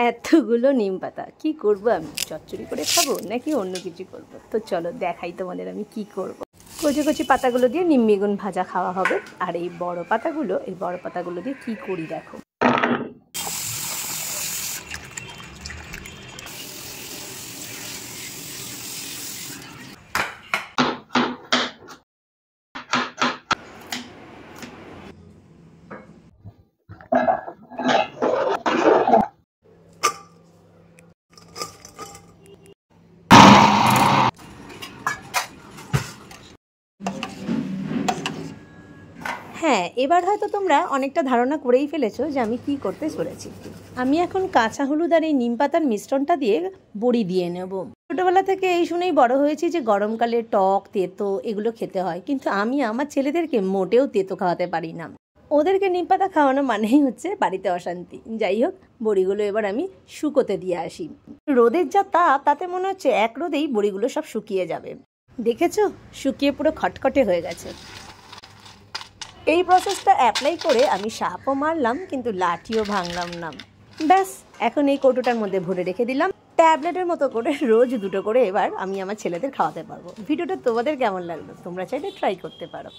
এতগুলো নিম পাতা কি করব আমি? চচ্চড়ি করে খাবো নাকি অন্য কিছু করব? তো চলো দেখাই তোমাদের আমি কি করব। কচি কচি পাতাগুলো দিয়ে নিম বেগুন ভাজা খাওয়া হবে। আর এই বড় পাতাগুলো দিয়ে কি করি দেখো। হ্যাঁ, এবার হয়তো তোমরা অনেকটা ধারণা করেই ফেলেছো যে আমি কি করতে চলেছি। আমি এখন কাঁচা হলুদ আর এই নিম পাতার মিশ্রণটা দিয়ে বড়ি দিয়ে নেব। ছোটোবেলা থেকে এই শুনেই বড় হয়েছি যে গরমকালে টক তেতো এগুলো খেতে হয়, কিন্তু আমি আমার ছেলেদেরকে মোটেও তেতো খাওয়াতে পারি না। ওদেরকে নিম পাতা খাওয়ানো মানেই হচ্ছে বাড়িতে অশান্তি। যাই হোক, বড়িগুলো এবার আমি শুকোতে দিয়ে আসি। রোদের যা তাপ, তাতে মনে হচ্ছে এক রোদেই বড়িগুলো সব শুকিয়ে যাবে। দেখেছো, শুকিয়ে পুরো খটখটে হয়ে গেছে। এই প্রসেসটা অ্যাপ্লাই করে আমি সাপও মারলাম, কিন্তু লাঠিও ভাঙলাম না। ব্যাস, এখন এই কৌটোটার মধ্যে ভরে রেখে দিলাম। ট্যাবলেটের মতো করে রোজ 2টো করে এবার আমি আমার ছেলেদের খাওয়াতে পারবো। ভিডিওটা তোমাদের কেমন লাগলো? তোমরা চাইলে ট্রাই করতে পারো।